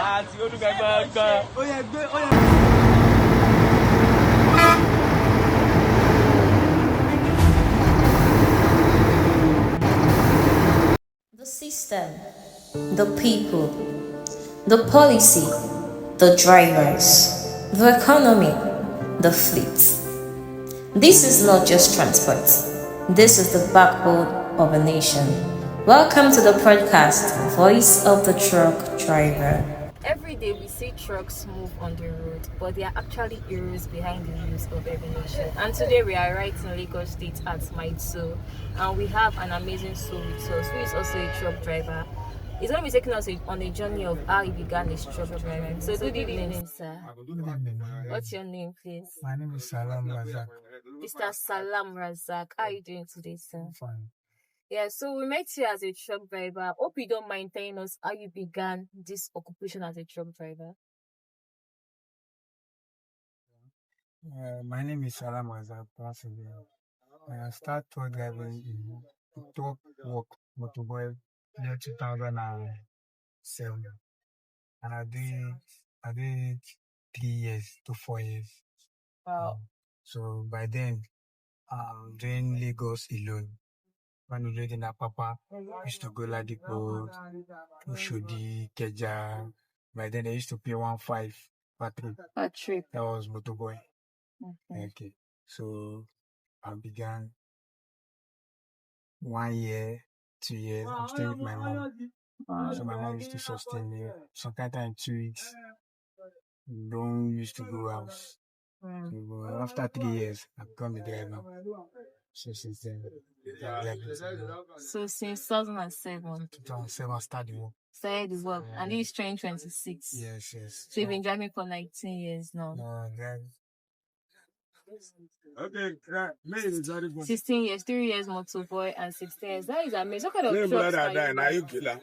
The system, the people, the policy, the drivers, the economy, the fleet. This is not just transport. This is the backbone of a nation. Welcome to the podcast, Voice of the Truck Driver. Every day we see trucks move on the road, but they are actually heroes behind the wheels of every nation. And today we are right in Lagos State at Maiso, and we have an amazing soul with us who is also a truck driver. He's going to be taking us on a journey of how he began his truck driving. So good evening, sir. Good evening. What's your name, please? My name is Salam Rasaq. Mr. Salam Rasaq. How are you doing today, sir? I'm fine. Yeah, so we met you as a truck driver. Hope you don't mind telling us how you began this occupation as a truck driver. My name is Salam Rasaq. Once again, I started truck driving in truck work motorboy year 2007, and I did 3 years to 4 years. Wow. So by then, doing Lagos alone. When we lived in Apapa, used to go Ladipo, Ushodi, Keja. By then, they used to pay 1.5 per trip. A trip. That was motorboy. Okay. So I began 1 year, 2 years. I'm staying with my mom. So my mom used to sustain me. Sometimes in 2 weeks, we don't used to go house. So after 3 years, I become a driver. So since then, So since 2007, 2007, I started work. started the work, and this is 2026. Yes. So you've been driving for 19 years now. Okay, 16 years, 3 years motorboy, and 16 years. That is amazing. What kind of trucks are you driving?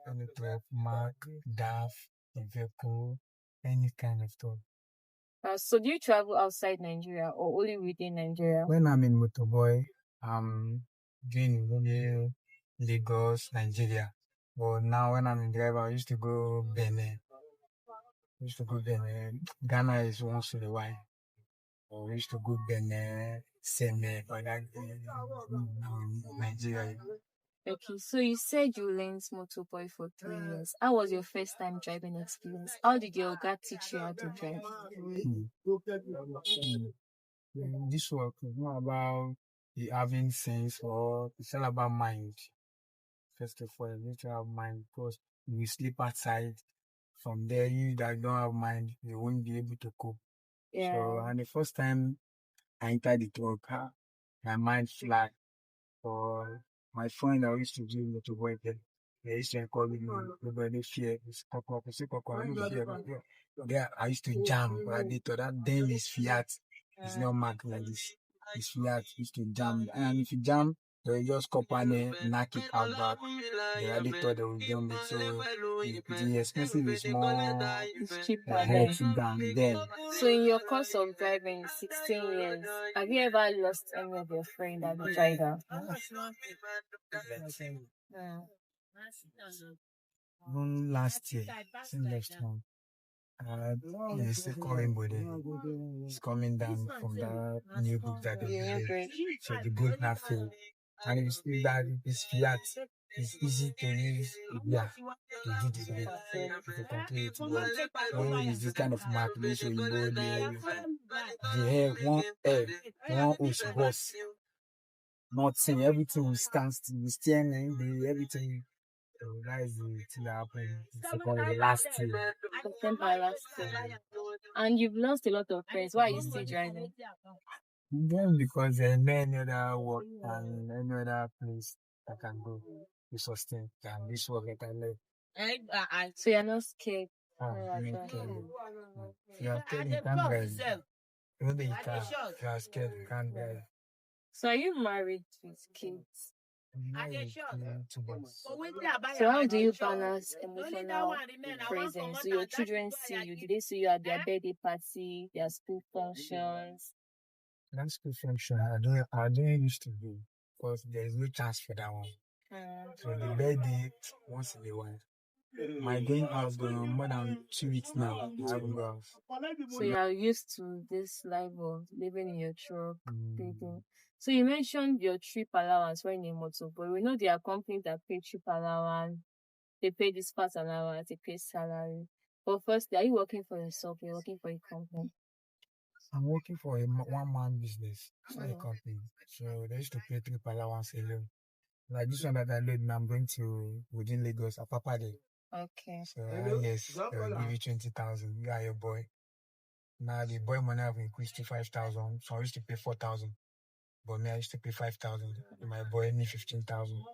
Any truck, Mac, DAF, Iveco, any kind of truck. So do you travel outside Nigeria or only within Nigeria? When I'm in motorboy, I'm doing only Lagos, Nigeria. But now when I'm in driver, I used to go Benin. Ghana is once in a while. We used to go Benin, Seme, but Nigeria. Okay, so you said you learned motorboy for 3 years. How was your first time driving experience? How did your God teach you how to drive? This work is not about the having sense, or it's all about mind. First of all, you need to have mind, because you sleep outside. From there, you that don't have mind, you won't be able to cope. Yeah. So, and the first time I entered the truck, my mind flat. For my friend I used to do motorboy, they used to call me nobody fear. It's cocoa, there I used to jam, but they thought that then is Fiat. It's not Mac like this. It's Fiat. Used to jam, and if you jam, they just cop and knock it out back. They already thought they would jam it, so the expensive is more. It's cheaper than them. So in your course of driving 16 years, have you ever lost any of your friends as a driver? Even last year, next month, there's a calling body. It's coming down from the new book that they did. So the boat not filled. And it's still that it's Fiat. It's easy to use to do the brake. If you continue to work, when it's this kind of mark, so you go the hair, one hose boss. Nothing, everything will stand still, the steering, everything. So that is the thing that happened. It's about the last year. September last year. And you've lost a lot of friends. Why are you still driving? Then because there's no any other work and any other place I can go to sustain than this work that I live. So you're not scared? You are scared, you can't drive. Even though you can, you are scared, you can't drive. So are you married with kids? So how do you balance emotional presence? Do your children see you? Do they see you at their birthday party, their school functions? That school function, I don't used to do, because there is no chance for that one. So the birthday, once in a while. My going house going on more than 2 weeks now. I haven't go house. So you are used to this life of living in your truck, Mm. dating. So you mentioned your trip allowance when in motor, but we know there are companies that pay trip allowance, they pay dispatch allowance, they pay salary. But first, are you working for yourself? You're working for a company. I'm working for a one-man business, it's not a company. So they used to pay trip allowance alone. Like this one that I load, I'm going to within Lagos, Apapa Day. Okay. So yes, they'll give you 20,000. You are your boy. Now the boy money have increased to 5,000. So I used to pay 4,000. But me, I used to pay 5,000. My boy need 15,000.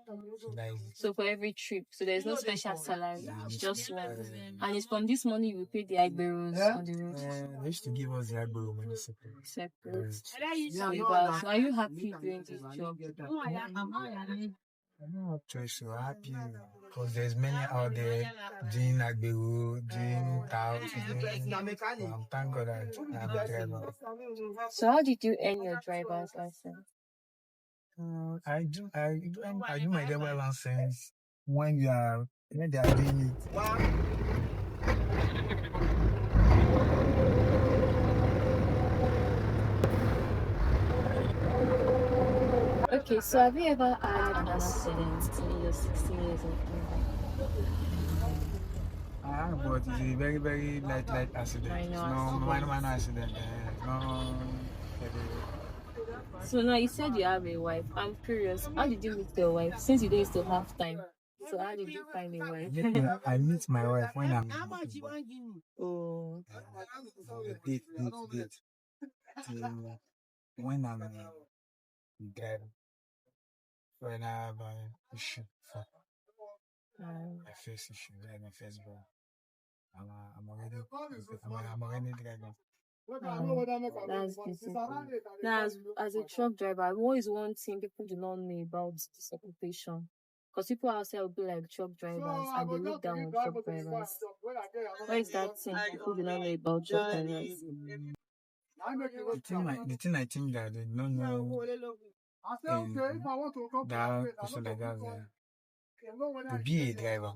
So that is it. So for every trip, so there's no special salary, it's just one. Uh, And it's from this money you pay the Igberos on the road. They used to give us the Agbo money separate. Separate. So are you happy doing this job? I don't have choice, so happy because there's many out there doing Agbero, doing Taos, thank God that I'm a driver. So how did you earn your driver's license? I do my driver's license when they are doing it. Okay, so have you ever had an accident in your 16 years of driving? But it's a very, very light accident. It's no minor accident. No. So now you said you have a wife. I'm curious, how did you meet your wife? Since you don't still have time. So how did you find a wife? I meet my wife when I'm Oh. date. When I'm driving. When I have an issue for my first issue, like my first bro. I'm already driving. That's beautiful. Now, as a truck driver, what is one thing people do not know about this occupation? Because people outside will be like truck drivers and they look down on truck drivers. What is that thing people do not know about truck drivers? The thing I think that they don't know that person like that to be a driver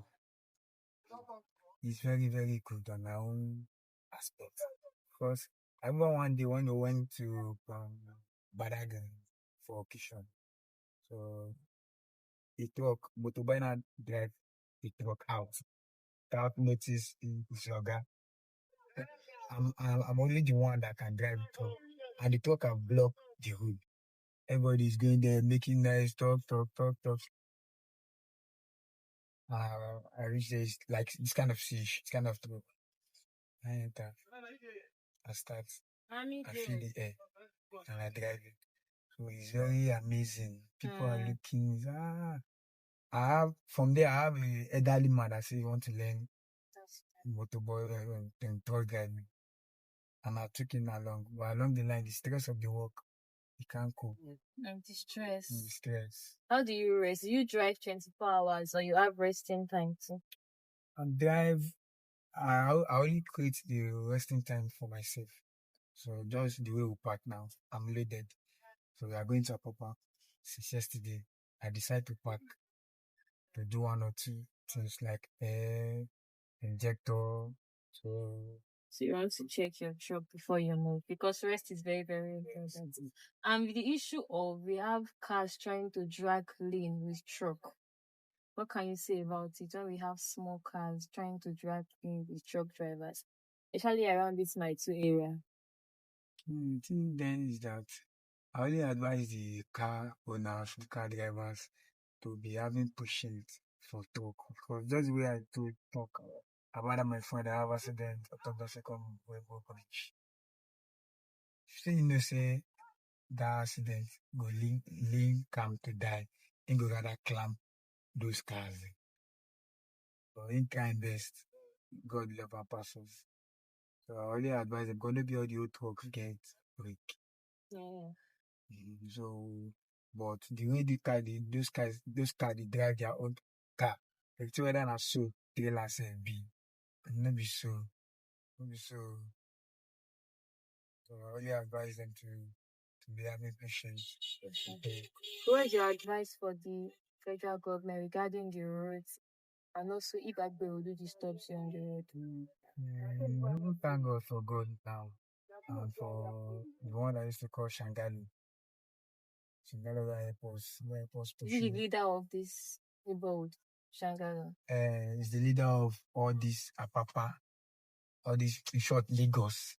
is very, very good on my own aspect. Because I remember one day when we went to Badagan for occasion. So the truck, motorbike drive the truck out without notice is your guy. I'm only the one that can drive the truck, and the truck have blocked the road. Everybody's going there making nice talk. I reach there, it's like this kind of fish, this kind of truck. I enter, I start, I feel the air, and I drive it. So it's very amazing. People are looking. From there I have a elderly man that say he want to learn motorbike and truck driving, and I took him along. But along the line, the stress of the work, he can't cope. And the stress. The stress. How do you rest? Do you drive 24 hours or you have resting time too? And drive, I only create the resting time for myself. So just the way we park now, I'm loaded. So we are going to Apapa. Since yesterday, I decided to park to do one or two things like air, injector. So you want to check your truck before you move because rest is very, very important. And with the issue of we have cars trying to drag lane with truck. What can you say about it when we have small cars trying to drag lane with truck drivers, especially around this my two area? The thing then is that I only advise the car owners, the car drivers to be having patience for truck. Because just the way I talk about my friend I have accident on the second railway bridge. Say that accident go link come to die, and go rather clamp those cars. So in kind best, God love our persons. So I only advise them, gonna be all the old trucks get break. Yeah. So, but the way those cars, they drive their own car. Like whether not so, trailers be, not be so, not be so. So I only advise them to be having patience. What is your advice for the federal government regarding the roads And also, if Agberodu disturbs you on the road. Thank God for God now. And for the one that used to call Shangali. Shangali that help us Is he the pushing. leader of this neighborhood, Shangara? He's the leader of all this Apapa, all this, in short, Lagos.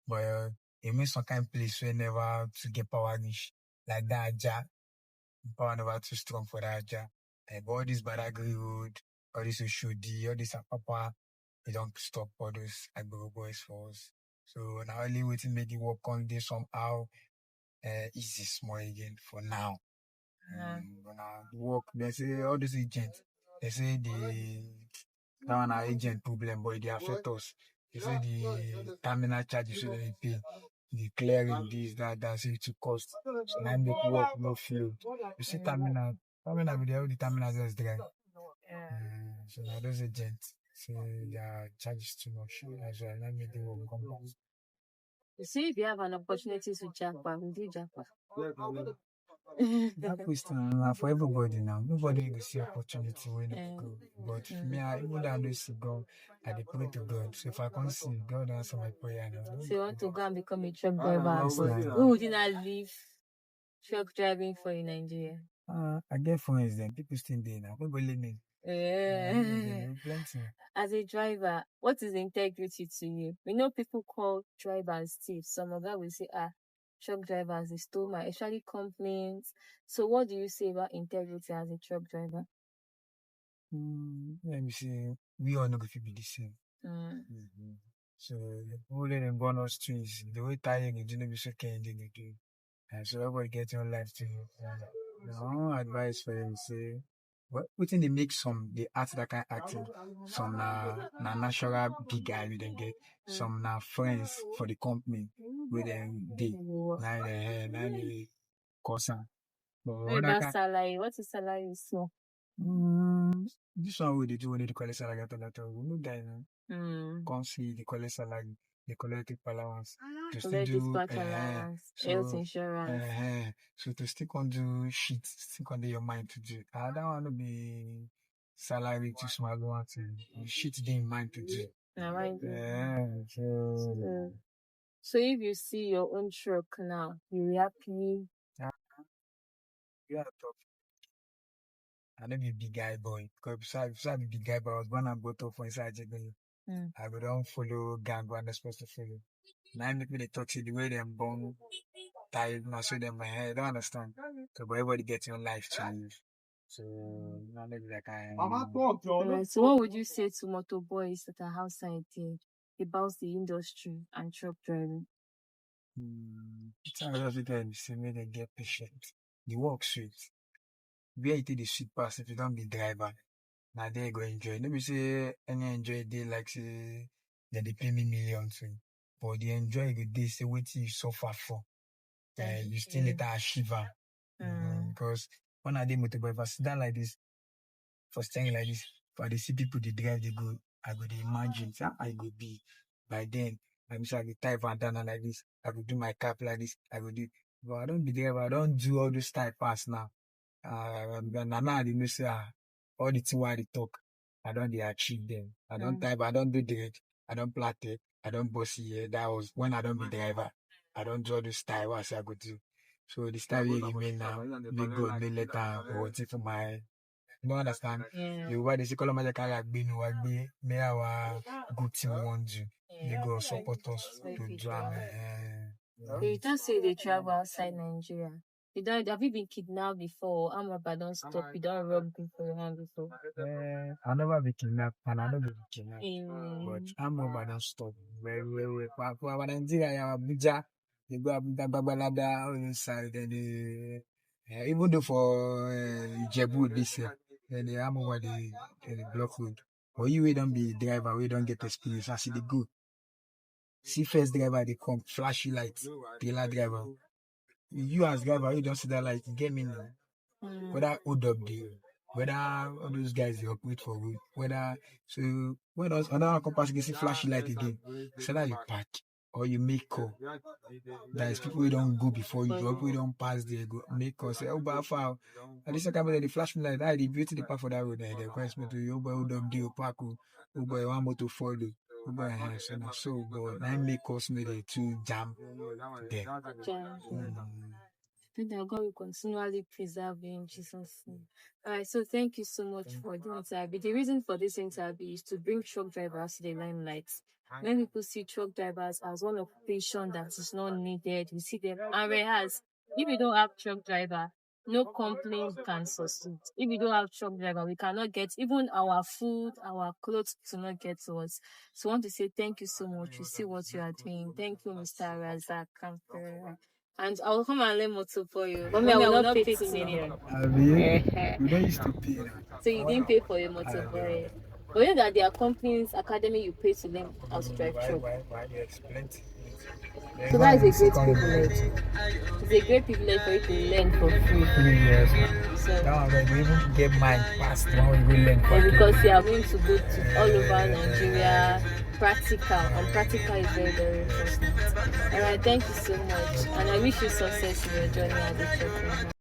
But it means some kind of place where never to get power reach. Like that Aja. Power never too strong for that Aja. But all this Badagry Road, all this Oshodi, all this Apapa, they don't stop all those Agbero boys for us. So now only waiting make it work on this somehow easy small again for now. But now the work, they say all these agents, they say that one our agent problem, but they affect us. They say the terminal charges so they pay, the clearing this, that, so it to cost. So now make work no flow. You see terminal with all the terminals is dry. So now those agents say their charges too much. That's why now make the work come down. You see, if you have an opportunity to jackpot, will you jackpot? That question for everybody now. Nobody will see opportunity when they go. But me, even though I don't see God, I dey pray to God. So if I can't see God, answer my prayer now. So you want to go and become a truck driver? Yes, now. Who would not leave truck driving for in Nigeria? I get friends then. People still there now. People believe me. Plenty. As a driver, what is integrity to you? We know people call drivers thieves. Some of them will say, truck drivers, they stole my, especially complaints. So what do you say about integrity as a truck driver? Let me see. We all know if you be the same. So only them go on our streets. The way tiring is, you know, be so kind they do. And so everybody get your life too. My advice for them say, within they make some they act that kind of acting. Some na natural big guy we then get. Some na friends for the company with them they now they cause am. What about salary? What's the salary so? This one we they do when they collect salary at all. We know that can't see the collect salary, the collective allowance. To still do allowance, health insurance. So to stick on do shit, stick on your mind to do. I don't want to be salary too small one thing. Shit they in mind to do. So if you see your own truck now, you happy? You are top. I don't be a big guy boy. Because besides be big guy boy, I was born and brought up for inside Jegolo. I go don't follow gang what I'm supposed to follow. Now make me the talk the way them born tired, now so them my head. I don't understand. So but everybody gets your life change. So not maybe like so what would you say to motor boys that are outside there about the industry and truck driving? It's just them say make they get patient. The work sweet. Where you take the sweet pass if you don't be driver. Now they go enjoy. Let me say any enjoy day like say then they pay me millions. But the enjoy good day say what you suffer for. You still later achieve. Because when I did motorbike, if I sit down like this, for staying like this, for the see people they drive they go, I go they imagine how I go be by then. I'm sure I go type and down like this, I go do my cap like this, I go do, but I don't be driver, I don't do all those type pass now. Now I know say all the thing why they talk, I don't they achieve them. I don't type, I don't do direct, I don't plait it, I don't bossy here. That was when I don't be driver. I don't do all this style what I say I go do. So the style will remain now. Big God may later or waiting for my you don't understand? You why they say color magic like being what be may our good team want you. They go support us to drama. You don't say they travel outside Nigeria. You don't have you been kidnapped before? I'm about don't stop, you don't rob people around before. I never be kidnapped and I never be kidnapped. But I'm over don't stop. Very. For Nigeria, Abuja, they go Abuja Babalada on the side and even though for Ijebu this year, then they am over the block road. But you don't be driver, we don't get experience. I see the good. See first driver, they come, flashy lights, trailer driver. You as driver, you don't see that light, you get me now. Whether hold up there, whether all those guys they operate for road, whether so when else another compass you see flashy light again, so that you park or you make call. That is people who don't go before you, or people who don't pass there, go make call. Say, oh, but foul. And this time they flash me like that. They beauty the park for that road. They request me to you, boy, who don't do park, oh boy, one motor follow. Oh boy, so but I make us made to jam there. That God will continually preserve you in Jesus' name. All right, so thank you so much for the interview. The reason for this interview is to bring truck drivers to the limelight. When people see truck drivers as one occupation that is not needed, we see them. And whereas, if you don't have truck driver, no complaint can succeed. If you don't have truck driver, we cannot get even our food, our clothes to not get to us. So I want to say thank you so much. You see what you are doing. Thank you, Mr. Razak. And I'll come and learn motor for you. But me, I will not pay 2 million. We don't used to pay now. So you didn't pay for your motor for it. But you know that there are companies, academy you pay to learn how to drive truck. Yes, plenty. So that is a great privilege. It's a great privilege for you to learn for free. 3 years. So Now we even get mine past the one we learn for. because you are going to go to all over Nigeria, practical, and practical is very, very important. Alright, thank you so much. And I wish you success in your journey as a truck driver.